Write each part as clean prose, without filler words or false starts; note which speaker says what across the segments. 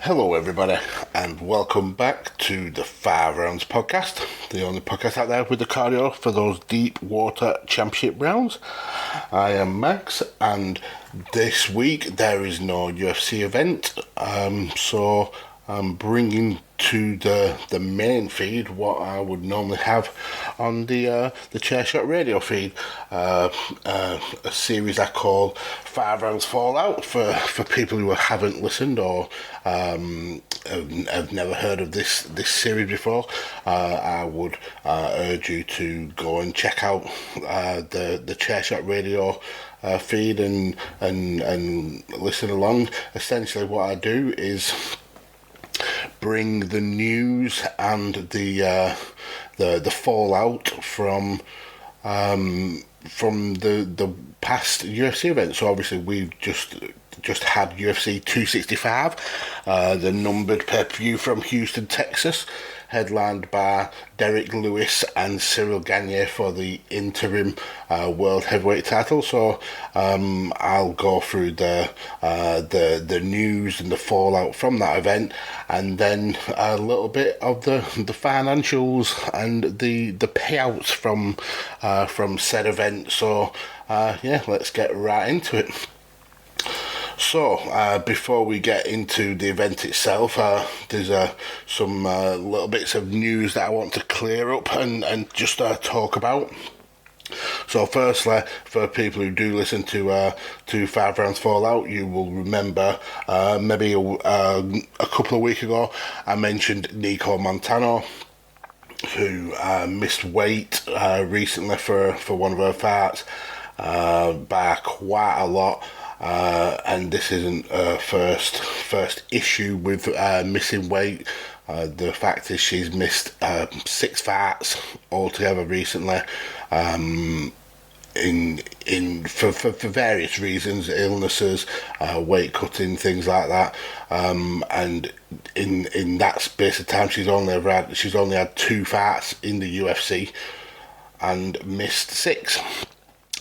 Speaker 1: Hello, everybody, and welcome back to the 5 Rounds podcast, the only podcast out there with the cardio for those deep water championship rounds. I am Max, and this week there is no UFC event, so I'm bringing to the main feed what I would normally have on the Chairshot radio feed, a series I call 5 Rounds Fallout for people who haven't listened or have never heard of this series before. I would urge you to go and check out the Chairshot radio feed and listen along. Essentially what I do is bring the news and the fallout from the past UFC events. So obviously we've just had UFC 265, the numbered pay-per-view from Houston, Texas, headlined by Derek Lewis and Cyril Gane for the interim world heavyweight title. So I'll go through the news and the fallout from that event, and then a little bit of the financials and the payouts from said event. So let's get right into it. So, before we get into the event itself, there's some little bits of news that I want to clear up and just talk about. So firstly, for people who do listen to 5 Rounds Fallout, you will remember maybe a couple of weeks ago I mentioned Nicole Montano, who missed weight recently for one of her fights by quite a lot. And this isn't her first issue with missing weight. The fact is she's missed 6 fights altogether recently, for various reasons, illnesses, weight cutting, things like that. And in that space of time, she's only had 2 fights in the UFC and missed 6.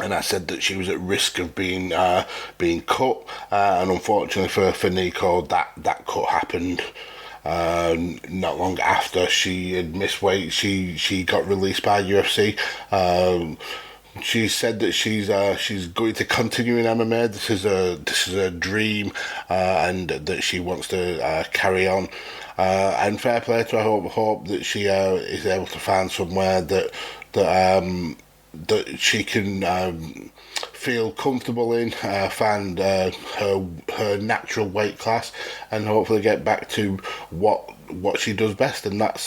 Speaker 1: And I said that she was at risk of being cut, and unfortunately for Nico, that cut happened not long after she had missed weight. She got released by UFC. She said that she's going to continue in MMA. This is a dream, and that she wants to carry on. And fair play to her. I hope that she is able to find somewhere that she can feel comfortable in, find her natural weight class, and hopefully get back to what she does best, and that's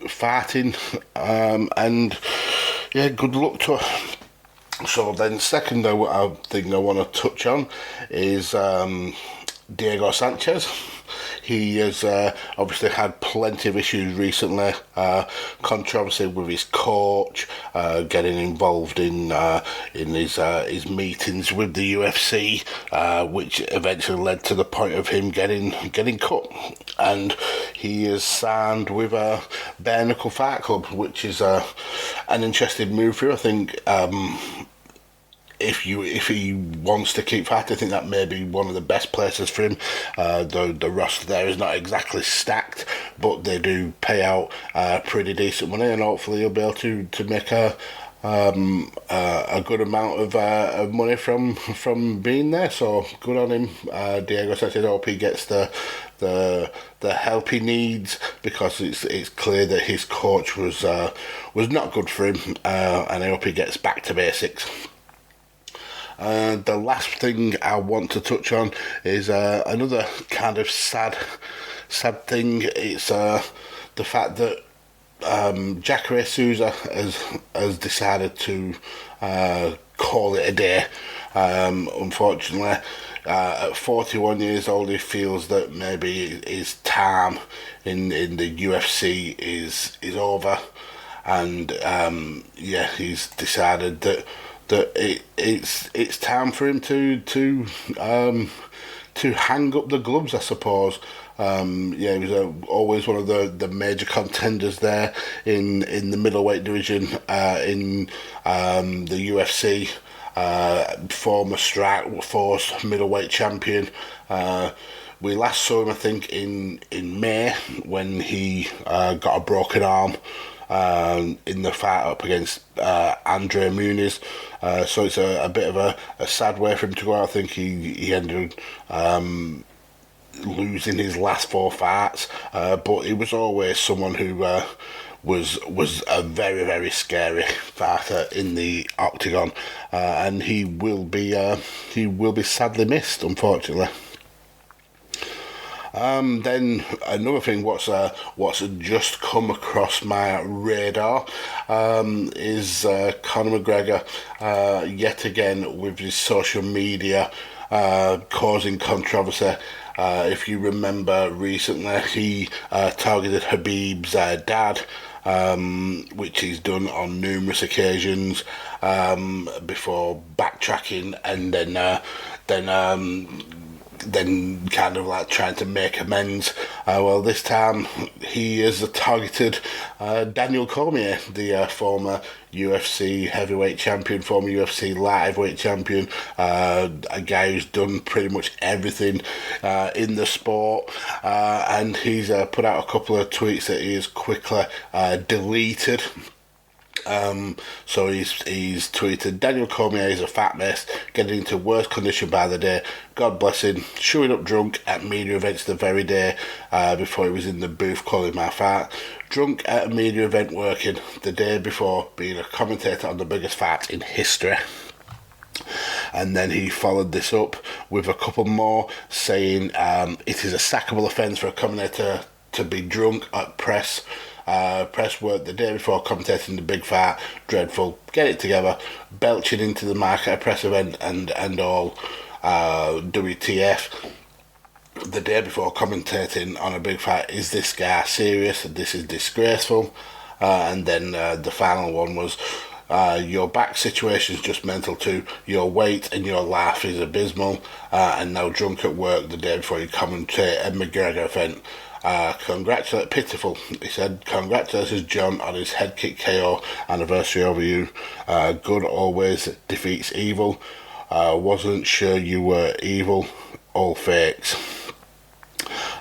Speaker 1: fighting. And yeah, good luck to her. So then, second thing I want to touch on is Diego Sanchez. He has obviously had plenty of issues recently, controversy with his coach, getting involved in his meetings with the UFC, which eventually led to the point of him getting cut. And he is signed with a Bare Knuckle Fight Club, which is an interesting move for him. I think if he wants to keep fighting, I think that may be one of the best places for him. The roster there is not exactly stacked, but they do pay out pretty decent money, and hopefully he'll be able to make a good amount of money from being there. So good on him, Diego Sanchez. I hope he gets the help he needs, because it's clear that his coach was not good for him, and I hope he gets back to basics. The last thing I want to touch on is another kind of sad thing. It's the fact that Jacare Souza has decided to call it a day. Unfortunately, at 41 years old, he feels that maybe his time in the UFC is over, and he's decided that it's time for him to hang up the gloves, I suppose. He was always one of the major contenders there in the middleweight division in the UFC. Former Strikeforce middleweight champion. we last saw him, I think, in May when he got a broken arm in the fight up against Andre Muniz. So it's a bit of a sad way for him to go out. I think he ended losing his last 4 fights, but he was always someone who was a very, very scary fighter in the octagon, and he will be sadly missed, unfortunately. Then another thing, what's just come across my radar is Conor McGregor yet again with his social media causing controversy. If you remember recently, he targeted Khabib's dad, which he's done on numerous occasions before backtracking and then kind of like trying to make amends. Well, this time he has targeted Daniel Cormier, the former UFC heavyweight champion, former UFC light heavyweight champion, a guy who's done pretty much everything in the sport, and he's put out a couple of tweets that he has quickly deleted. So he's tweeted, Daniel Cormier is a fat mess, getting into worse condition by the day. God bless him, showing up drunk at media events the very day before he was in the booth calling my fight. Drunk at a media event working the day before being a commentator on the biggest fight in history. And then he followed this up with a couple more saying it is a sackable offence for a commentator to be drunk at press work the day before commentating the big fight. Dreadful. Get it together. Belching into the mic at a press event and all. WTF. The day before commentating on a big fight. Is this guy serious? This is disgraceful. And then the final one was, your back situation is just mental too. Your weight and your laugh is abysmal. And now drunk at work the day before you commentate a McGregor event. Pitiful, he said. Congratulations, John, on his head kick KO anniversary over you. Good always defeats evil. Wasn't sure you were evil. All fakes.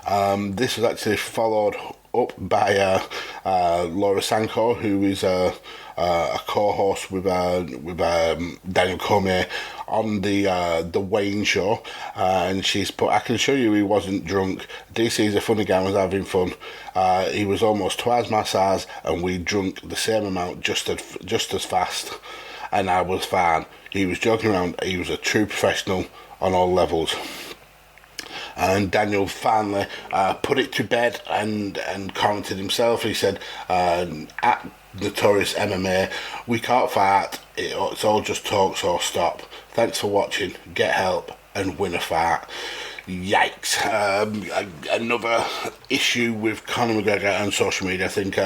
Speaker 1: This was actually followed up by Laura Sanko, who is a co-host with Daniel Cormier on the Wayne show, and she's put, I can show you he wasn't drunk. DC is a funny guy, was having fun. He was almost twice my size, and we drunk the same amount just as fast, and I was fine. He was joking around. He was a true professional on all levels. And Daniel finally put it to bed and commented himself. He said, at Notorious MMA, we can't fight, it's all just talk, so stop. Thanks for watching, get help and win a fight. Yikes. Another issue with Conor McGregor and social media, I think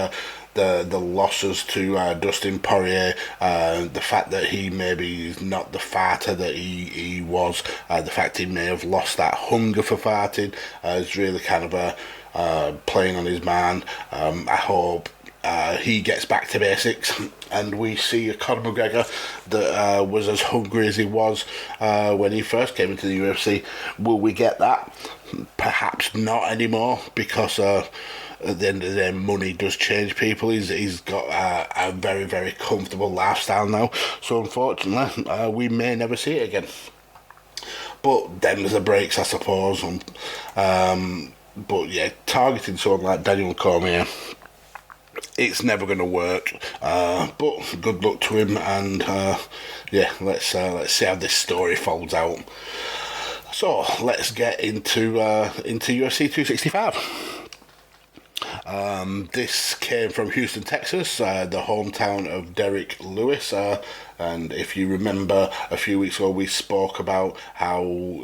Speaker 1: the losses to Dustin Poirier, the fact that he maybe is not the fighter that he was, the fact he may have lost that hunger for fighting is really kind of playing on his mind. I hope he gets back to basics and we see a Conor McGregor that was as hungry as he was when he first came into the UFC. Will we get that? Perhaps not anymore, because at the end of the day, money does change people. He's got a very, very comfortable lifestyle now, so unfortunately we may never see it again. But then there's the breaks, I suppose. But yeah, targeting someone like Daniel Cormier, it's never going to work. But good luck to him, and yeah, let's see how this story folds out. So let's get into UFC 265. This came from Houston, Texas, the hometown of Derek Lewis. And if you remember, a few weeks ago we spoke about how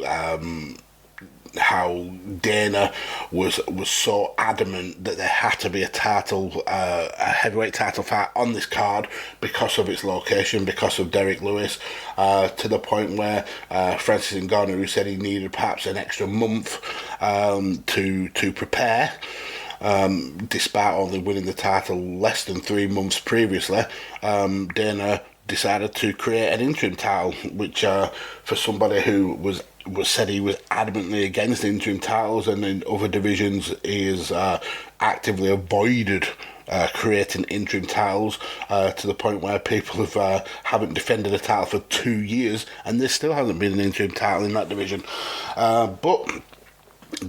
Speaker 1: Dana was so adamant that there had to be a heavyweight title fight on this card because of its location, because of Derek Lewis, to the point where Francis Ngannou said he needed perhaps an extra month to prepare. Despite only winning the title less than 3 months previously, Dana decided to create an interim title, which for somebody who was was said he was adamantly against interim titles, and in other divisions he has actively avoided creating interim titles to the point where people haven't defended a title for 2 years, and there still hasn't been an interim title in that division. But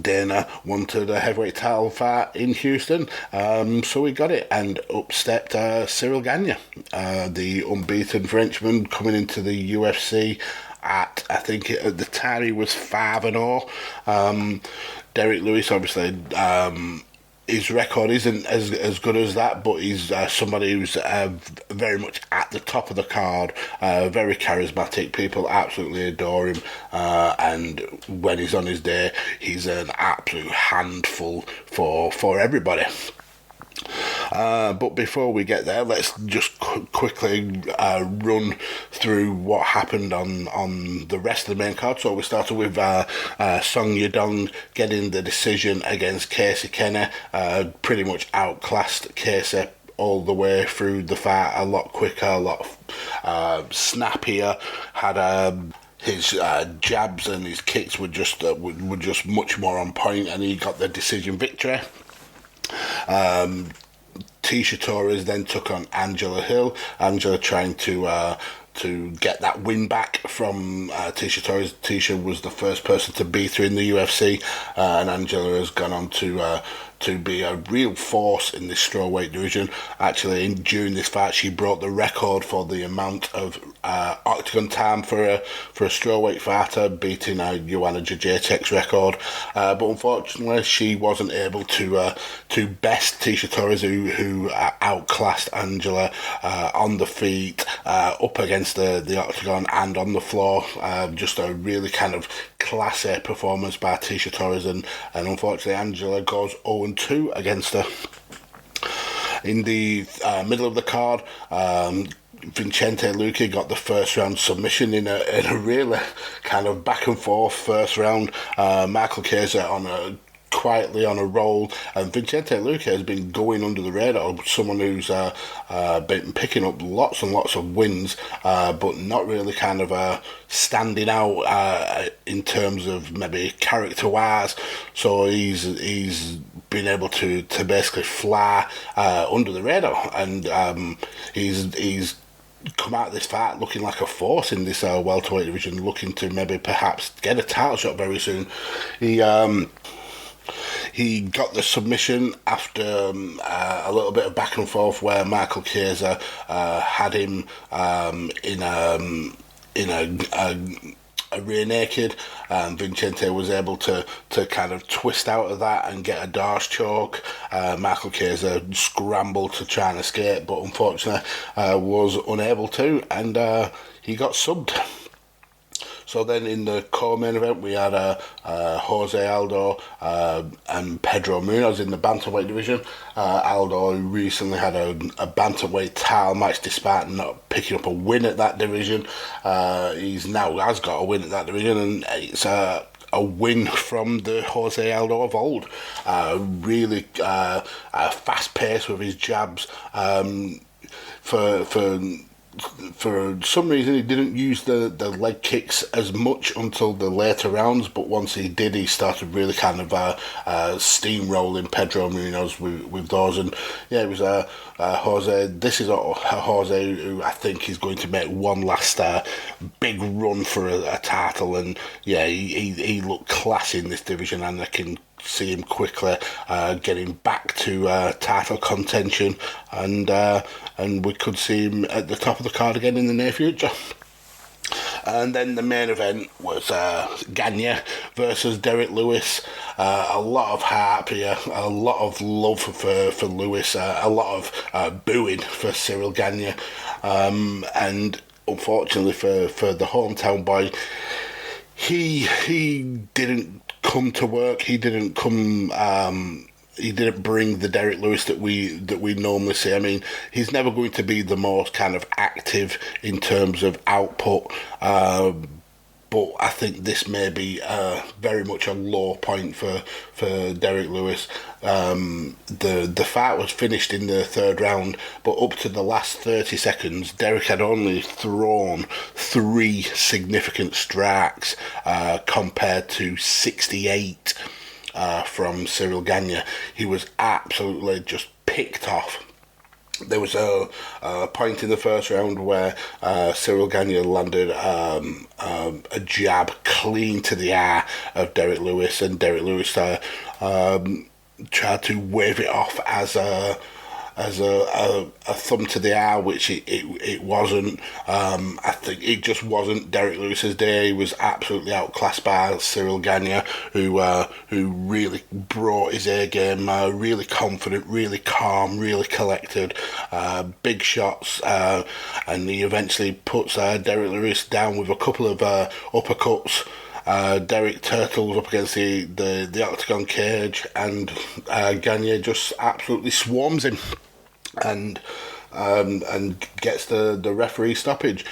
Speaker 1: Dana wanted a heavyweight title fight in Houston, so we got it, and up stepped Cyril Gane, the unbeaten Frenchman, coming into the UFC at, I think at the time he was 5-0. Derek Lewis, obviously, his record isn't as good as that, but he's somebody who's very much at the top of the card, very charismatic. People absolutely adore him, and when he's on his day, he's an absolute handful for everybody. But before we get there, let's just quickly run through what happened on the rest of the main card. So we started with Song Yadong getting the decision against Casey Kenny. Pretty much outclassed Casey all the way through the fight, a lot quicker, a lot snappier, had his jabs and his kicks were just much more on point, and he got the decision victory. Tisha Torres then took on Angela Hill. Angela trying to get that win back from Tisha Torres. Tisha was the first person to beat her in the UFC, and Angela has gone on to be a real force in this strawweight division. Actually, during this fight, she broke the record for the amount of octagon time for a strawweight fighter, beating Joanna Jędrzejczyk's record. But unfortunately, she wasn't able to best Tisha Torres, who outclassed Angela on the feet, up against the octagon and on the floor. Just a really kind of classy performance by Tisha Torres, and unfortunately Angela goes 0-2 against her. In the middle of the card, Vicente Luque got the first round submission in a really kind of back and forth first round. Michael Chiesa quietly on a roll, and Vicente Luque has been going under the radar, someone who's been picking up lots and lots of wins, but not really kind of standing out in terms of maybe character-wise. So he's been able to basically fly under the radar, and he's come out of this fight looking like a force in this welterweight division, looking to maybe perhaps get a title shot very soon. He got the submission after a little bit of back and forth, where Michael Chiesa had him in a rear naked, and Vicente was able to kind of twist out of that and get a Darce choke. Michael Chiesa scrambled to try and escape, but unfortunately was unable to, and he got subbed. So then in the co-main event, we had Jose Aldo and Pedro Munoz in the bantamweight division. Aldo recently had a bantamweight title match despite not picking up a win at that division. He's now has got a win at that division, and it's a win from the Jose Aldo of old. Really fast pace with his jabs. For some reason, he didn't use the leg kicks as much until the later rounds, but once he did, he started really kind of steamrolling Pedro Munoz with those. And yeah, it was Jose. This is a Jose who I think is going to make one last big run for a title, and yeah, he looked classy in this division, and I can see him quickly getting back to title contention, and we could see him at the top of the card again in the near future. And then the main event was Gane versus Derek Lewis. A lot of hype here, a lot of love for Lewis, a lot of booing for Cyril Gane, and unfortunately for the hometown boy, he didn't come to work. He didn't come. He didn't bring the Derek Lewis that we normally see. I mean, he's never going to be the most kind of active in terms of output, but I think this may be very much a low point for Derek Lewis. The fight was finished in the third round, but up to the last 30 seconds, Derek had only thrown 3 significant strikes compared to 68 from Cyril Gane. He was absolutely just picked off. There was a point in the first round where Cyril Gane landed a jab clean to the eye of Derek Lewis, and Derek Lewis tried to wave it off as a thumb to the eye, which it wasn't. I think it just wasn't Derek Lewis's day. He was absolutely outclassed by Cyril Gane, who really brought his A game, really confident, really calm, really collected, big shots, and he eventually puts Derek Lewis down with a couple of uppercuts. Derek turtles up against the octagon cage, and Gane just absolutely swarms him and gets the referee stoppage.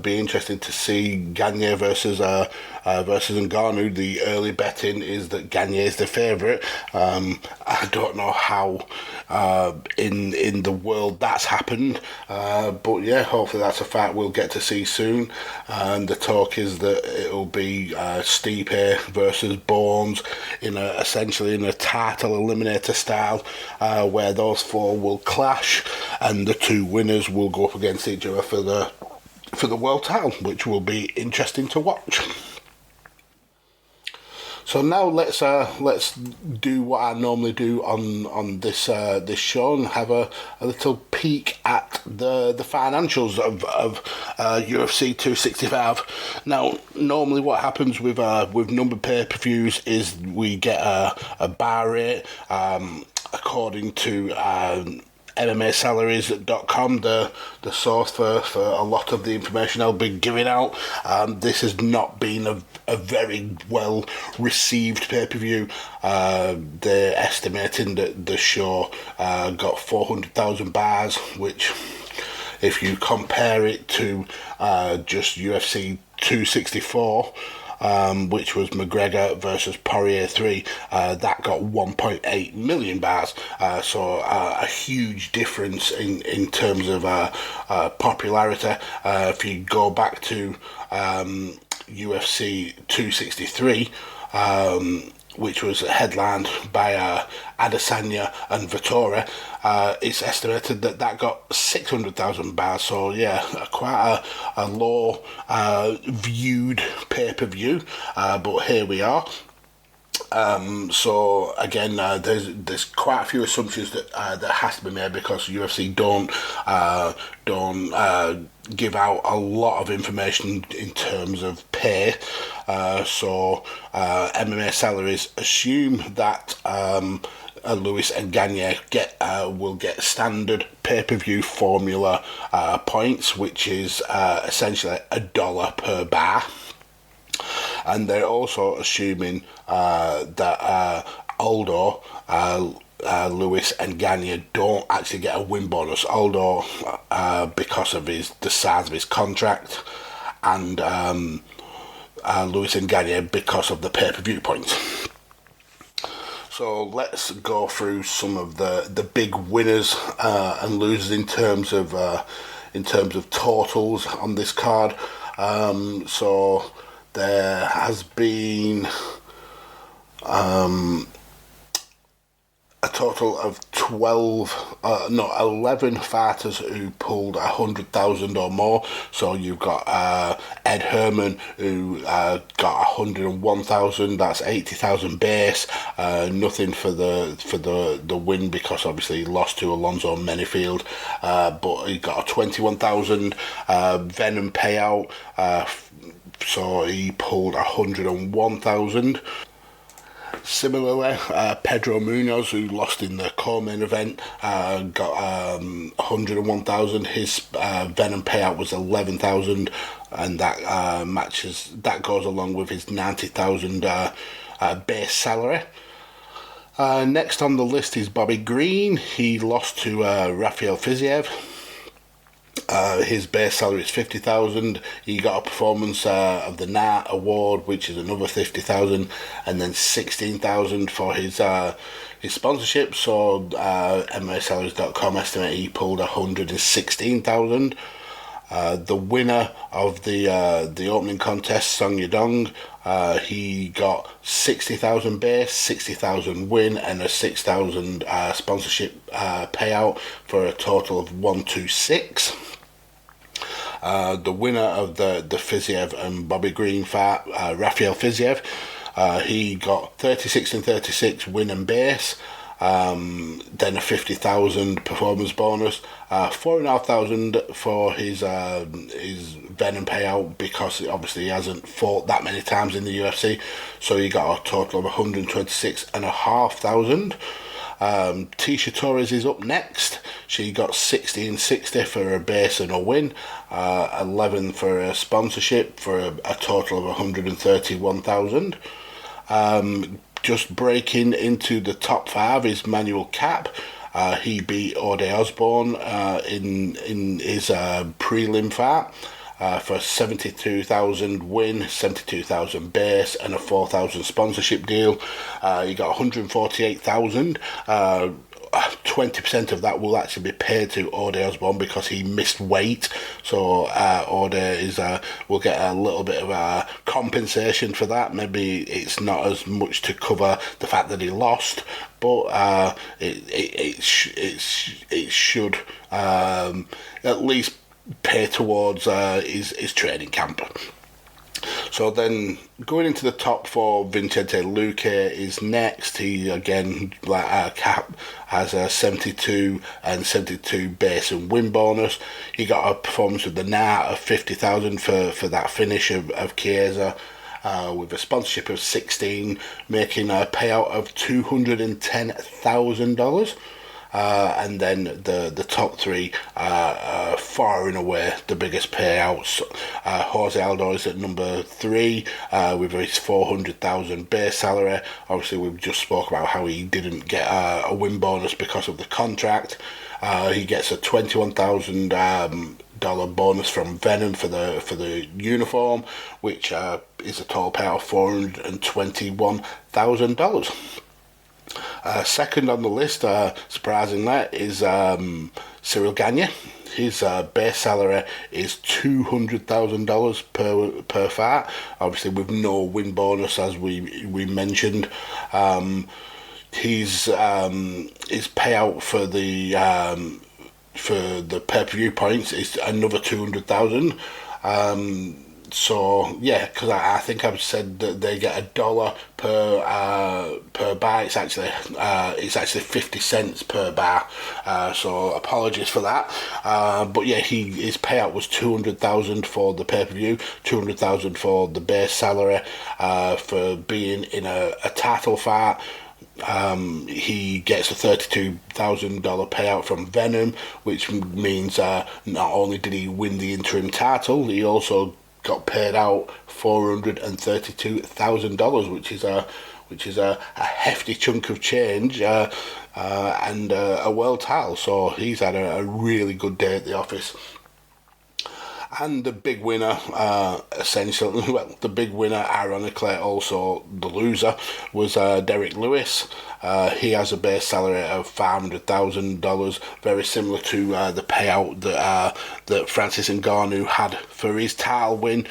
Speaker 1: Be interesting to see Gane versus Ngannou. The early betting is that Gane is the favourite. I don't know how in the world that's happened, but yeah, hopefully that's a fight we'll get to see soon. And the talk is that it'll be Stipe versus Bones essentially in a title eliminator style, where those 4 will clash, and the 2 winners will go up against each other for the world title, which will be interesting to watch. So now let's do what I normally do on this show and have a little peek at the financials of UFC 265. Now, normally what happens with numbered pay-per-views is we get a bar rate according to MMAsalaries.com, the source for a lot of the information I'll be giving out. This has not been a very well received pay-per-view. They're estimating that the show got 400,000 bars, which, if you compare it to just UFC 264, which was McGregor versus Poirier 3, that got 1.8 million bars. So a huge difference in terms of popularity. If you go back to UFC 263, which was headlined by Adesanya and Vettori, it's estimated that got 600,000 bars. So yeah, quite a low viewed pay-per-view, but here we are. So again, there's quite a few assumptions that has to be made, because UFC don't give out a lot of information in terms of pay. So MMA salaries assume that Lewis and Gane will get standard pay-per-view formula points, which is essentially $1 per bar. And they're also assuming that Aldo, Lewis and Gane don't actually get a win bonus. Aldo, because of the size of his contract, and Lewis and Gane because of the pay-per-view points. So let's go through some of the big winners and losers in terms of totals on this card. So there has been a total of 11 fighters who pulled 100,000 or more. So you've got Ed Herman, who got 101,000. That's 80,000 base. Nothing for the win, because obviously he lost to Alonzo Menifield. But he got a 21,000 Venom payout. So he pulled 101,000. Similarly, Pedro Munoz, who lost in the co-main event, got 101,000. His Venom payout was 11,000, and that goes along with his 90,000 base salary. Next on the list is Bobby Green. He lost to Rafael Fiziev. His base salary is 50,000. He got a performance of the Night award, which is another 50,000, and then 16,000 for his sponsorship. So MMAsalaries.com estimate he pulled 116,000. The winner of the opening contest, Song Yadong, he got 60,000 base, 60,000 win, and a 6,000 sponsorship payout for a total of 126. The winner of the Fiziev and Bobby Green fight, Rafael Fiziev, he got 36 and 36 win and base, then a 50,000 performance bonus, 4,500 for his Venom payout, because obviously he hasn't fought that many times in the UFC, so he got a total of 126,500. Tisha Torres is up next. She got 1660 for a base and a win, 11 for a sponsorship, for a total of 131,000. Just breaking into the top 5 is Manuel Cap. He beat Ode Osborne in his prelim fight for 72,000 win, 72,000 base, and a 4,000 sponsorship deal. He got 148,000. 20% of that will actually be paid to Ode Osborne because he missed weight, so Ode will get a little bit of a compensation for that. Maybe it's not as much to cover the fact that he lost, but it should at least pay towards his training camp. So then, going into the top 4, Vicente Luque is next. He, again, like Cap, has a 72 and 72 base and win bonus. He got a performance with the Night of 50,000 for that finish of Chiesa, with a sponsorship of 16, making a payout of $210,000. And then the top 3 are far and away the biggest payouts. Jose Aldo is at number 3 with his 400,000 base salary. Obviously, we've just spoke about how he didn't get a win bonus because of the contract. He gets a $21,000 bonus from Venom for the uniform, which is a total payout of $421,000. Second on the list, surprisingly, is Cyril Gane. His base salary is $200,000 per fight, obviously with no win bonus, as we mentioned. His payout for the pay-per-view points is another 200,000. So yeah, because I think I've said that they get $1 per bar. It's actually 50 cents per bar. So apologies for that. But yeah, his payout was 200,000 for the pay-per-view, 200,000 for the base salary, for being in a title fight. He gets a $32,000 payout from Venom, which means not only did he win the interim title, he also got paid out $432,000, which is a hefty chunk of change, and a world title. So he's had a really good day at the office. And the big winner, ironically also the loser, was Derek Lewis. He has a base salary of $500,000, very similar to the payout that Francis Ngannou had for his title win.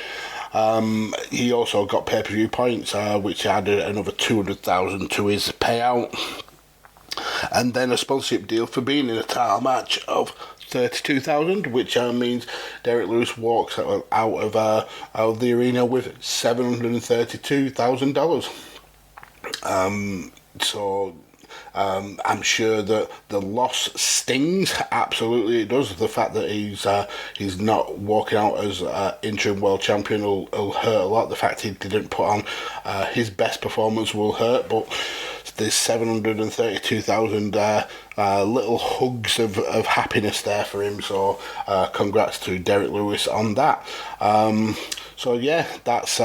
Speaker 1: He also got pay-per-view points, which added another $200,000 to his payout. And then a sponsorship deal for being in a title match of $32,000, which means Derek Lewis walks out of the arena with $732,000. So I'm sure that the loss stings. Absolutely, it does. The fact that he's not walking out as interim world champion will hurt a lot. The fact he didn't put on his best performance will hurt, but there's 732,000 little hugs of happiness there for him. So congrats to Derek Lewis on that. So yeah, that's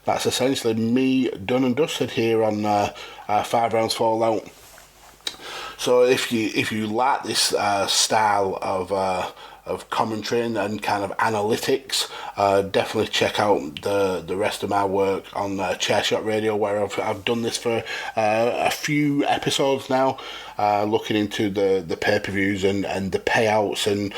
Speaker 1: essentially me done and dusted here on 5 rounds Fallout. So if you like this style of commentary and kind of analytics, definitely check out the rest of my work on Chairshot Radio, where I've done this for a few episodes now, looking into the pay-per-views and the payouts and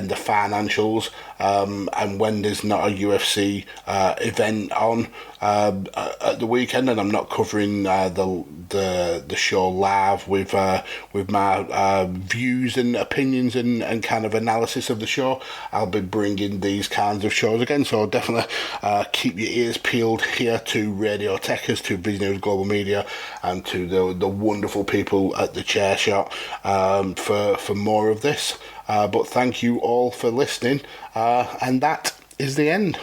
Speaker 1: the financials, and when there's not a UFC event on at the weekend, and I'm not covering the show live with my views and opinions and kind of analysis of the show, I'll be bringing these kinds of shows again. So definitely keep your ears peeled here to Radio Tekkers, to Vision News Global Media, and to the wonderful people at the Chair Shot for more of this. But thank you all for listening, and that is the end.